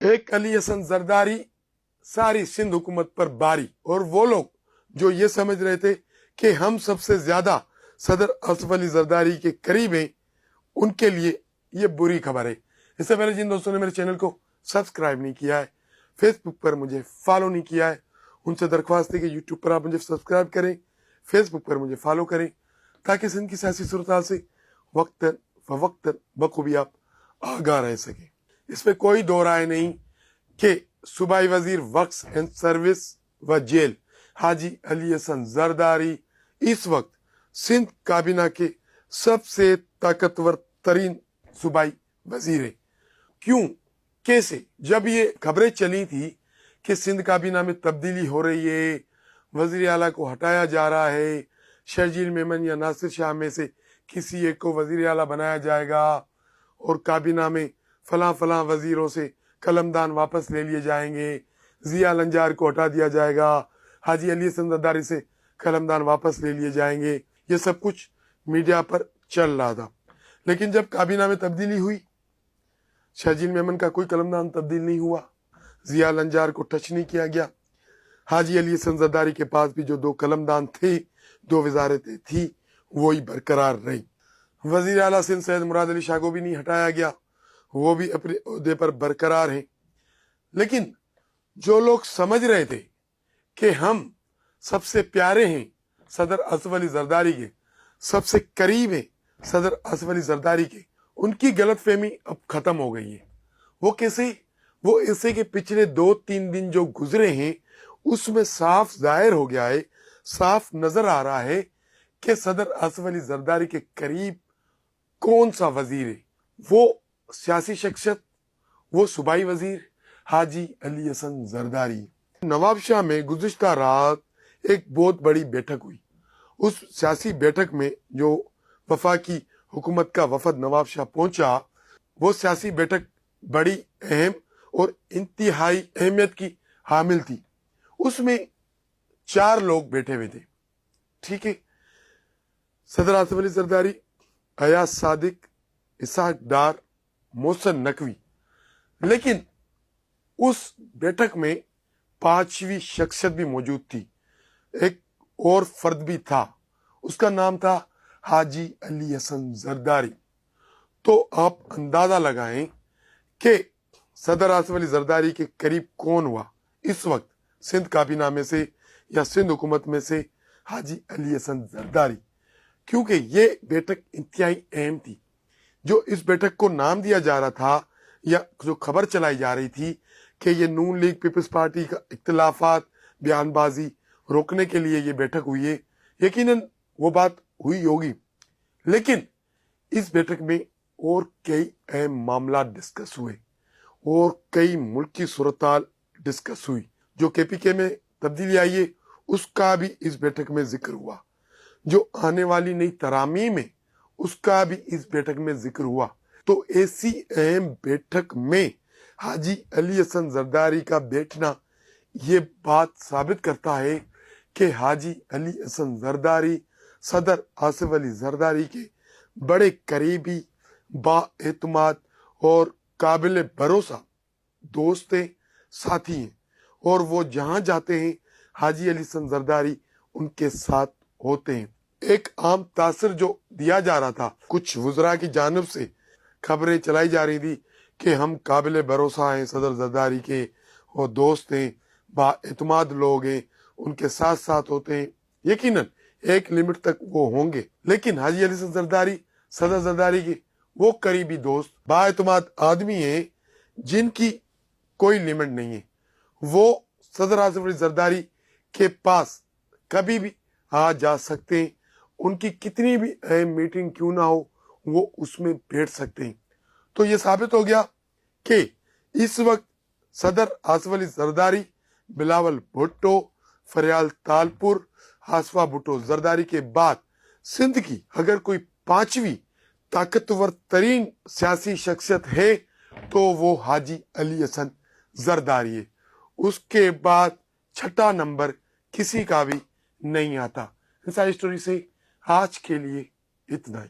एक अली हसन जरदारी सारी सिंध हुकूमत पर भारी, और वो लोग जो ये समझ रहे थे कि हम सबसे ज्यादा सदर आसिफ अली जरदारी के करीब हैं, उनके लिए ये बुरी खबर है। इससे पहले जिन दोस्तों ने मेरे चैनल को सब्सक्राइब नहीं किया है, फेसबुक पर मुझे फॉलो नहीं किया है, उनसे दरख्वास्त है कि यूट्यूब पर आप मुझे सब्सक्राइब करें, फेसबुक पर मुझे फॉलो करें, ताकि सिंध की सियासी सूरत से वक्तन फवक्तन बखूबी आप आगाह रह सकें। इस पर कोई दो राय नहीं कि सूबाई वजीर वक्स एंड सर्विस व जेल हाजी अली हसन जरदारी इस वक्त सिंध काबीना के सबसे ताकतवर तरीन सूबाई वजीर है। क्यों, कैसे? जब ये खबरें चली थी कि सिंध काबीना में तब्दीली हो रही है, वजीर आला को हटाया जा रहा है, शर्जील मेमन या नासिर शाह में से किसी एक को वजीर आला बनाया जाएगा और काबीना में फलां फलां वजीरों से कलमदान वापस ले लिए जाएंगे, जिया लंजार को हटा दिया जाएगा, हाजी अली हसन जरदारी से कलमदान वापस ले लिए जाएंगे, ये सब कुछ मीडिया पर चल रहा था। लेकिन जब काबीना में तब्दीली हुई, शर्जील मेमन का कोई कलमदान तब्दील नहीं हुआ, जिया लंजार को टच नहीं किया गया, हाजी अली हसन जरदारी के पास भी जो दो कलमदान थे, दो वजारतें थी, वही बरकरार रही। वजीर आला सिंध सैयद मुराद अली शाह को भी नहीं हटाया गया, वो भी अपने ओहदे पर बरकरार हैं। लेकिन जो लोग समझ रहे थे कि हम सबसे प्यारे हैं सदर आसिफ अली जरदारी के, सबसे करीब हैं सदर आसिफ अली जरदारी के, उनकी गलतफहमी अब खत्म हो गई है। वो कैसे? वो ऐसे कि पिछले 2-3 दिन जो गुजरे हैं उसमें साफ जाहिर हो गया है, साफ नजर आ रहा है कि सदर आसिफ अली जरदारी के करीब कौन सा वजीर है। वो सियासी शख्सियत, वो सूबाई वजीर हाजी अली हसन जरदारी। नवाब शाह में गुज़िश्ता रात एक बहुत बड़ी बैठक हुई। उस सियासी बैठक में जो वफाकी हुकूमत का वफद नवाब शाह पहुंचा, वो सियासी बैठक बड़ी अहम और इंतहाई अहमियत की हामिल थी। उसमें 4 लोग बैठे हुए थे, ठीक है? सदर आसिफ अली जरदारी, अयाज सादिक, इसहाक डार, मोहसिन नकवी। लेकिन उस बैठक में 5वीं शख्सियत भी मौजूद थी, एक और फर्द भी था, उसका नाम था हाजी अली हसन जरदारी। तो आप अंदाजा लगाएं कि सदर आसिफ अली जरदारी के करीब कौन हुआ इस वक्त सिंध काबीना में से या सिंध हुकूमत में से हाजी अली हसन जरदारी। क्योंकि ये बैठक इंतहाई अहम थी। जो इस बैठक को नाम दिया जा रहा था या जो खबर चलाई जा रही थी कि ये नून लीग पीपल्स पार्टी का इख्तिलाफात बयानबाजी रोकने के लिए ये बैठक हुई है, यकीनन वो बात हुई होगी। लेकिन इस बैठक में और कई अहम मामला डिस्कस हुए और कई मुल्की सूरत डिस्कस हुई। जो केपीके में तब्दीली आई है उसका भी इस बैठक में जिक्र हुआ, जो आने वाली नई तरामीम है उसका भी इस बैठक में जिक्र हुआ। तो ऐसी अहम बैठक में हाजी अली हसन जरदारी का बैठना ये बात साबित करता है कि हाजी अली हसन जरदारी सदर आसिफ अली जरदारी के बड़े करीबी, बाएतमाद और काबिल भरोसा दोस्त हैं, साथी हैं, और वो जहां जाते हैं हाजी अली हसन जरदारी उनके साथ होते हैं। एक आम तासर जो दिया जा रहा था, कुछ वज़रा की जानिब से खबरें चलाई जा रही थी कि हम काबिल भरोसा हैं सदर जरदारी के, और दोस्त हैं, बाएतमाद लोग हैं, उनके साथ साथ होते हैं। यकीनन एक लिमिट तक वो होंगे, लेकिन हाजी अली हसन जरदारी सदर जरदारी के वो करीबी दोस्त, बाएतमाद आदमी हैं जिनकी कोई लिमिट नहीं है। वो सदर आसिफ अली जरदारी के पास कभी भी आ जा सकते हैं, उनकी कितनी भी अहम मीटिंग क्यों ना हो वो उसमें बैठ सकते हैं। तो ये साबित हो गया कि इस वक्त सदर आसिफ अली जरदारी बिलावल भुट्टो, फरियाल तालपुर, हासफा भुट्टो जरदारी के बाद सिंध की अगर कोई 5वीं ताकतवर तरीन सियासी शख्सियत है तो वो हाजी अली हसन जरदारी है। उसके बाद 6ठा नंबर किसी का भी नहीं आता। इनसाइड स्टोरी से आज के लिए इतना ही।